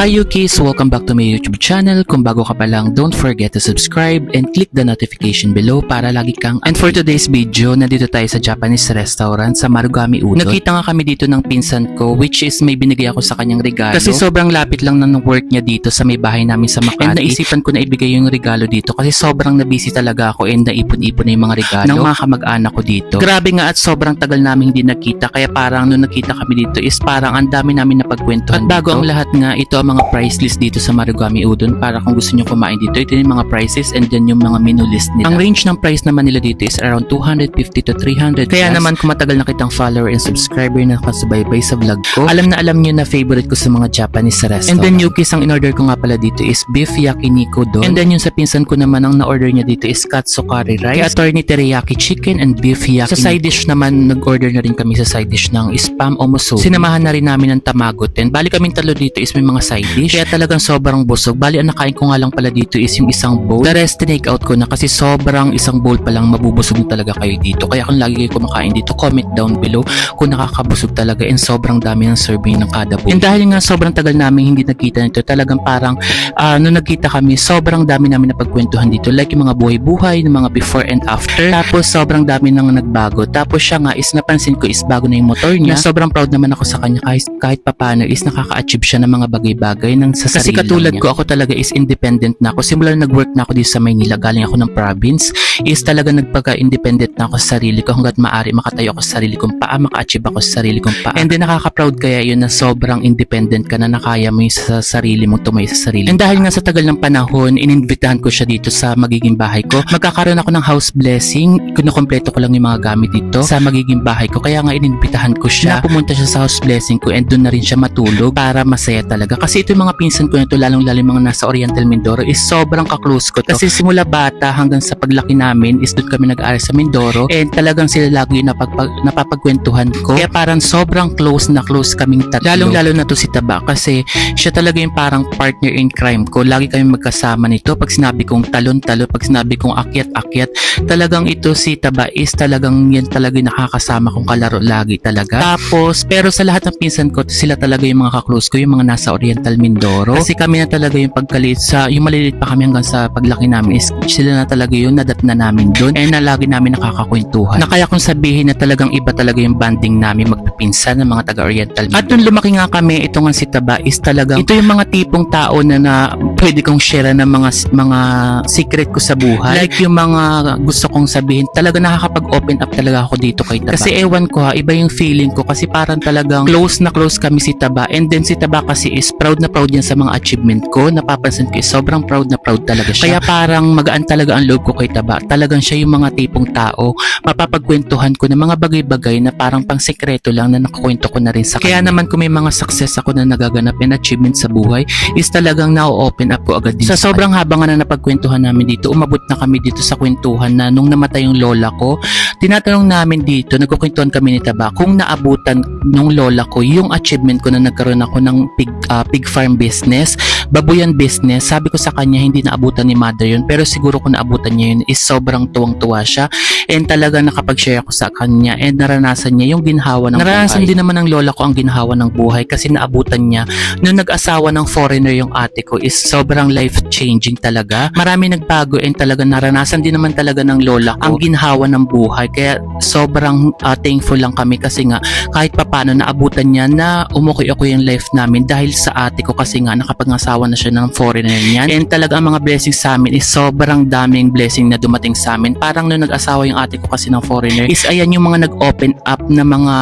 Hi Yukis! Welcome back to my YouTube channel. Kung bago ka pa lang, don't forget to subscribe and click the notification below para lagi kang. And for today's video, nandito tayo sa Japanese restaurant sa Marugami Udon. Nakita nga kami dito ng pinsan ko, which is may binigay ako sa kanyang regalo. Kasi sobrang lapit lang ng work niya dito sa may bahay namin sa Makati. And naisipan ko na ibigay yung regalo dito kasi sobrang nabisi talaga ako and naipon-ipon na yung mga regalo ng mga kamag-anak ko dito. Grabe nga at sobrang tagal namin hindi nakita, kaya parang nung nakita kami dito is parang ang dami namin napagkwentuhan. At bago ang lahat nga, ito ang mga price list dito sa Marugami Udon para kung gusto nyo kumain dito. Ito yung mga prices and then yung mga menu list nila. Ang range ng price naman nila dito is around 250 to 300. Kaya naman kung matagal na kitang follower and subscriber na nakasubaybay sa vlog ko, alam nyo na favorite ko sa mga Japanese restaurant. And then Yukis, ang in-order ko nga pala dito is beef yakiniku don. And then yung sa pinsan ko naman, ang na-order niya dito is katsu curry rice, attorney teriyaki chicken and beef yakiniku. Sa side dish naman, nag-order na rin kami sa side dish ng spam o musubi. Sinamahan na rin namin ng tamagot. And bali kaming talo dito is may mga side dish. Kaya talagang sobrang busog. Bali ang nakain ko nga lang pala dito is yung isang bowl. The rest tinake out ko na kasi sobrang isang bowl pa lang mabubusog talaga kayo dito. Kaya kung lagi kayo kumakain dito, comment down below kung nakakabusog talaga and sobrang dami ng serving ng kada bowl. And dahil nga sobrang tagal namin hindi nagkita nito, talagang parang nung nagkita kami, sobrang dami namin napagkwentuhan dito. Like yung mga buhay-buhay, ng mga before and after. Tapos sobrang dami nang nagbago. Tapos siya nga is napansin ko is bago na yung motor niya. Na sobrang proud naman ako sa kanya kahit papano is nakaka-achieve siya ng mga bagay-bagay ng sa sarili. Kasi katulad ko, ako talaga is independent na ako. Simula nag-work na ako dito sa Maynila, galing ako ng province, is talaga nagpaka-independent na ako sa sarili ko hanggat maaari makatayo ako sa sarili kong paa, maka-achieve ako sa sarili kong paa. And then nakaka-proud kaya yun na sobrang independent ka na nakaya mo yung sa sarili mong tumayo sa sarili. And dahil nga sa tagal ng panahon, ininvitahan ko siya dito sa magiging bahay ko. Magkakaroon ako ng house blessing. Kinukompleto ko lang yung mga gamit dito sa magiging bahay ko. Kaya nga ininvitahan ko siya na pumunta siya sa house blessing ko and doon na rin siya matulog para masaya talaga. Kasi ito yung mga pinsan ko na ito, lalong-lalo mga nasa Oriental Mindoro, is sobrang ka-close ko to. Kasi simula bata hanggang sa paglaki namin is doon kami nag-aaral sa Mindoro and talagang sila lagi napapagkwentuhan ko. Kaya parang sobrang close na close kaming tatlo. Lalong-lalo na to si Taba kasi siya talaga yung parang partner in crime ko. Lagi kami magkasama nito. Pag sinabi kong talon-talon, pag sinabi kong akyat-akyat, talagang ito si Taba is talagang yan talaga yung nakakasama kong kalaro lagi talaga. Tapos, pero sa lahat ng pinsan ko, sila talaga yung mga ka-close ko, yung mga nasa Oriental Mindoro. Kasi kami na talaga yung pagkalit sa, yung maliliit pa kami hanggang sa paglaki namin is sila na talaga yung nadat na namin doon and na lagi namin nakakakwentuhan. Na kaya kung sabihin na talagang iba talaga yung banding namin magpipinsan ng mga taga-Oriental Mindoro. At nung lumaki nga kami, ito nga si Taba is talagang, ito yung mga tipong tao na pwede kong share ng mga secret ko sa buhay. Like yung mga gusto kong sabihin, talaga nakakapag-open up talaga ako dito kay Taba. Kasi ewan ko iba yung feeling ko kasi parang talagang close na close kami si Taba and then si Taba kasi is proud na proud yan sa mga achievement ko. Napapansin ko is sobrang proud na proud talaga siya. Kaya parang magaan talaga ang loob ko kay Taba. Talagang siya yung mga tipong tao mapapagkwentuhan ko ng mga bagay-bagay na parang pang sekreto lang na nakakwento ko na rin sa kanya. Kaya naman kung may mga success ako na nagaganap and achievement sa buhay is talagang na-open up ko agad din. Sa sobrang haba nga na napagkwentuhan namin dito, umabot na kami dito sa kwentuhan na nung namatay yung lola ko, tinatanong namin dito, nagkukwentuhan kami ni Taba kung naabutan nung lola ko yung achievement ko na nagkaroon ako ng pig farm business, babuyan business. Sabi ko sa kanya hindi naabutan ni mother yun, pero siguro kung naabutan niya yun is sobrang tuwang-tuwa siya and talaga nakapag-share ako sa kanya and naranasan niya yung ginhawa ng naranasan buhay. Din naman ng lola ko ang ginhawa ng buhay kasi naabutan niya nung nag-asawa ng foreigner yung ate ko is sobrang life-changing talaga. Marami nagbago and talaga naranasan din naman talaga ng lola ko ang ginhawa ng buhay. Kaya sobrang thankful lang kami kasi nga kahit papano naabutan niya na umukoy ako yung life namin dahil sa ate ko kasi nga nakapag-asawa na siya ng foreigner niyan. And talaga ang mga blessings sa amin is sobrang daming blessing na dumating sa amin. Parang nung nag-asawa yung ate ko kasi ng foreigner is ayan yung mga nag-open up na mga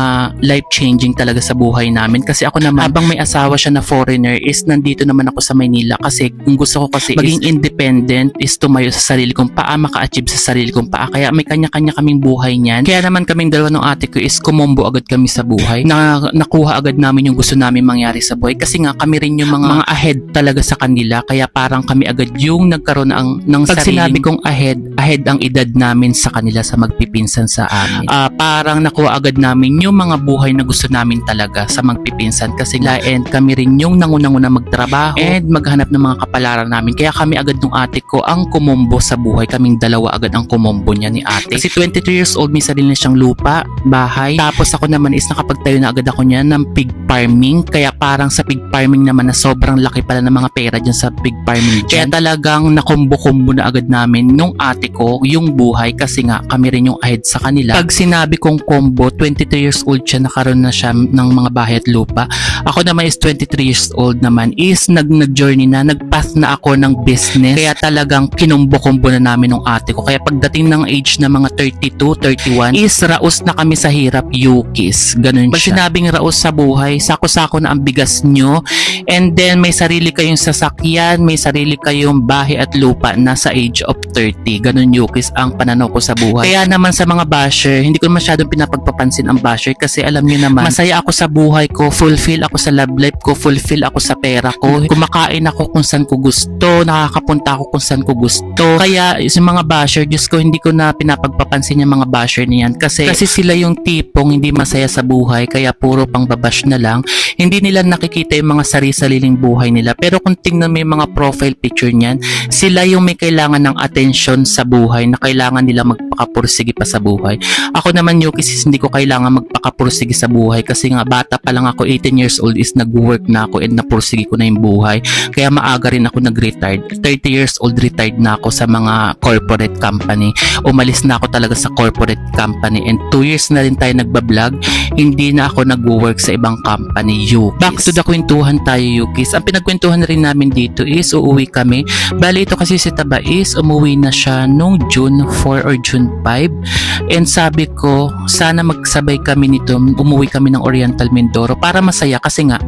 life-changing talaga sa buhay namin. Kasi ako naman habang may asawa siya na foreigner is nandito naman ako sa Maynila kasi kung gusto ko kasi maging independent is tumayo sa sarili kong paa, maka-achieve sa sarili kong paa. Kaya may kanya-kanya kaming buhay niyan. Kaya naman kaming dalawa ng ate ko is kumombo agad kami sa buhay. Nakuha agad namin yung gusto namin mangyari sa buhay kasi nga kami rin yung mga ahead talaga sa kanila. Kaya parang kami agad yung nagkaroon ng pag sinabi kong ahead ang edad namin sa kanila sa magpipinsan sa amin. Parang nakuha agad namin yung mga buhay na gusto namin talaga sa magpipinsan kasi and kami rin yung nangunang-una magtrabaho and maghanap ng mga kapalaran namin. Kaya kami agad nung ate ko ang kumombo sa buhay. Kaming dalawa agad ang kumombo niya ni ate. Kasi 23 years old, may sarili na siyang lupa, bahay. Tapos ako naman is nakapagtayo na agad ako niya ng pig farming. Kaya parang sa pig farming naman na sobrang laki pala ng mga pera dyan sa pig farming dyan. Kaya talagang nakombo-kombo na agad namin nung ate ko yung buhay kasi nga kami rin yung ahead sa kanila. Pag sinabi kong combo, 23 years old siya, nakaroon na siya ng mga bahay at lupa. Ako naman is 23 years old naman, is nag-journey na, nag-path na ako ng business. Kaya talagang kinombo-kombo na namin ng ate ko. Kaya pagdating ng age na mga 32, 31, is raos na kami sa hirap, Yukis. Ganun siya. Pag sinabing raos sa buhay, sako-sako na ang bigas nyo, and then may sarili kayong sasakyan, may sarili kayong bahay at lupa na sa age of 30. Ganun, Yukis, ang pananaw ko sa buhay. Kaya naman sa mga basher, hindi ko masyadong pinapagpapansin ang basher kasi alam niyo naman, masaya ako sa buhay ko, fulfill ako sa love life ko, fulfill ako sa pera ko, kumakain ako kung saan ko gusto, nakakapunta ako kung saan ko gusto. Kaya yung mga basher, Diyos ko, hindi ko na pinapagpapansin yung mga basher niyan kasi sila yung tipong hindi masaya sa buhay, kaya puro pang babash na lang. Hindi nila nakikita yung mga sari-sariling buhay nila. Pero kung tingnan mo yung mga profile picture niyan, sila yung may kailangan ng attention sa buhay na kailangan nila magpakapursige pa sa buhay. Ako naman, Yukis, hindi ko kailangan magpakapursige sa buhay kasi nga bata pa lang ako, 18 years old is nag-work na ako and napursige ko na yung buhay. Kaya maaga rin ako nag-retired. 30 years old retired na ako sa mga corporate company. Umalis na ako talaga sa corporate company and 2 years na rin tayo nagbablog. Hindi na ako nag-work sa ibang company, Yukis. Back to the kwentuhan tayo, Yukis. Ang pinagkwentuhan rin namin dito is uuwi kami. Bali ito kasi si Taba is umuwi na siya nung June 4 or June 5. And sabi ko, sana magsabay kami nito. Umuwi kami ng Oriental Mindoro para masaya kasi nga,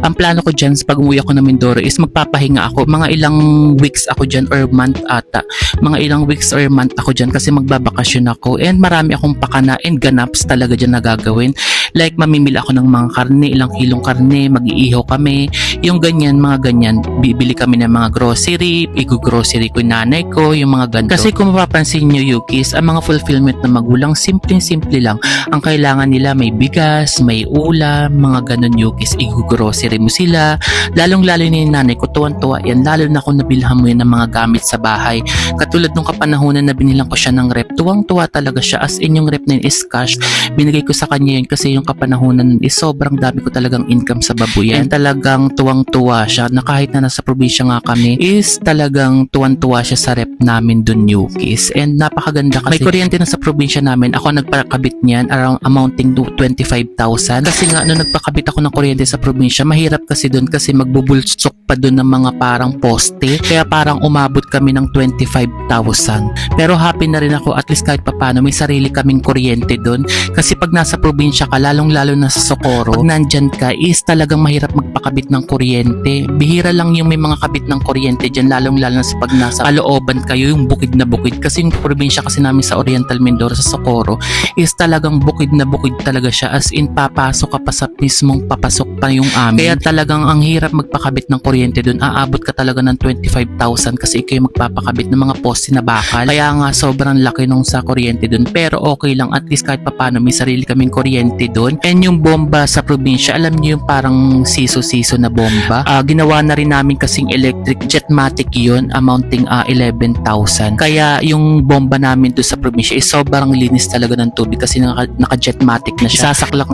ang plano ko dyan pag umuwi ako ng Mindoro is magpapahinga ako. Mga ilang weeks ako dyan or month ata. Mga ilang weeks or month ako dyan kasi magbabakasyon ako and marami akong pakana and ganaps talaga dyan na gagawin. Like mamimili ako ng mga karne, ilang kilong karne, mag-iihaw kami, yung ganyan, mga ganyan. Bibili kami ng mga grocery, i-grocery ko yung nanay ko, yung mga ganito. Kasi kung mapapansin nyo, Yukis, ang mga fulfillment ng magulang, simple-simple lang. Ang kailangan nila may bigas, may ulam, mga ganun, Yukis, i-grocery mo sila. Lalong-lalo na yung nanay ko, tuwan-tuwa yan, lalo na kung nabilhan mo yan ng mga gamit sa bahay. Katulad nung kapanahonan na binilang ko siya ng rep, tuwang-tuwa talaga siya, as in yung rep na yun is cash. Binigay ko sa kanya yun kasi yung kapanahonan is sobrang dami ko talagang income sa babuyan. And talagang tuwang-tuwa siya na kahit na nasa probinsya nga kami is talagang tuwang-tuwa siya sa rep namin dun, Yukis. And napakaganda kasi may kuryente na sa probinsya namin. Ako nagpakabit niyan around amounting to 25,000. Kasi nga nung nagpakabit ako ng kuryente sa probinsya, mahirap kasi dun kasi magbubulsok pa dun ng mga parang poste. Kaya parang umabot kami ng 25,000. Pero happy na rin ako at least kahit papano may sarili kaming kuryente dun. Kasi pag nasa probinsya ka, lalong-lalo na sa Socorro, pag nandyan ka is talagang mahirap magpakabit ng kuryente. Bihira lang yung may mga kabit ng kuryente dyan, lalong-lalo na sa pag nasa kalooban kayo, yung bukid na bukid. Kasi yung probinsya kasi namin sa Oriental Mindoro sa Socorro is talagang bukid na bukid talaga siya, as in papasok ka pa sa mismong papasok pa yung amin. Kaya talagang ang hirap magpakabit ng kuryente dun, aabot ka talaga ng 25,000 kasi ikaw yung magpapakabit ng mga poste na bakal. Kaya nga sobrang laki nung sa kuryente dun, pero okay lang, at least kahit papano may sarili kaming kuryente dun. And yung bomba sa probinsya, alam niyo yung parang siso-siso na bomba, ginawa na rin namin kasing electric jetmatic yun, amounting 11,000. Kaya yung bomba namin doon sa probinsya is sobrang linis talaga ng tubig kasi naka-jetmatic na siya.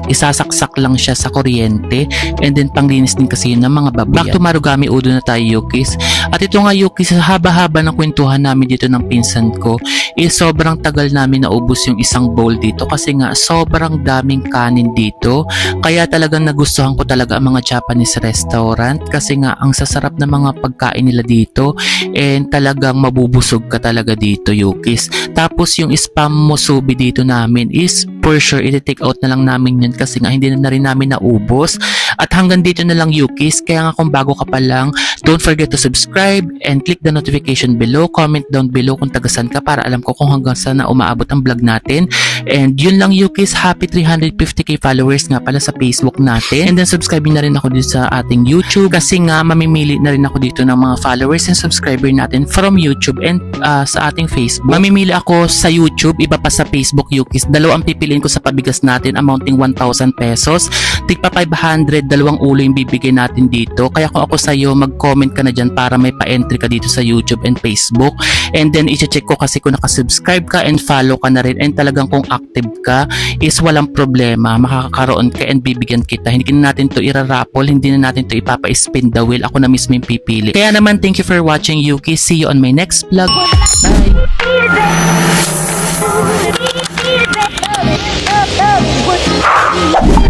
Isasaksak lang siya sa kuryente and then panglinis din kasi yun ng mga babuyan. Back to Marugami Udo na tayo, Yukis. At ito nga, Yukis, haba-haba ng kwentuhan namin dito ng pinsan ko is sobrang tagal namin naubos yung isang bowl dito kasi nga sobrang daming kanin dito. Kaya talagang nagustuhan ko talaga ang mga Japanese restaurant kasi nga ang sasarap ng mga pagkain nila dito and talagang mabubusog ka talaga dito, Yukis. Tapos yung spam musubi dito namin is for sure i-take out na lang namin yun kasi nga hindi na rin namin naubos. At hanggang dito na lang, Yukis. Kaya nga kung bago ka pa lang, don't forget to subscribe and click the notification below. Comment down below kung tagasan ka para alam ko kung hanggang saan na umaabot ang vlog natin. And yun lang, Yukis. Happy 350k followers nga pala sa Facebook natin. And then subscribe na rin ako dito sa ating YouTube kasi nga mamimili na rin ako dito ng mga followers and subscriber natin from YouTube and sa ating Facebook. Mamimili ako sa YouTube, iba pa sa Facebook, Yukis. Dalawa ang pipiliin ko sa pabigas natin amounting 1,000 pesos. Tigpa 500 dalawang ulo yung bibigay natin dito. Kaya kung ako sa'yo, mag-comment ka na dyan para may pa-entry ka dito sa YouTube and Facebook. And then, i-check ko kasi kung nakasubscribe ka and follow ka na rin. And talagang kung active ka, is walang problema. Makakakaroon ka and bibigyan kita. Hindi na natin to irarapol, hindi na natin to ipapa-spin the wheel. Ako na mismo yung pipili. Kaya naman, thank you for watching, Yuki. See you on my next vlog. Bye!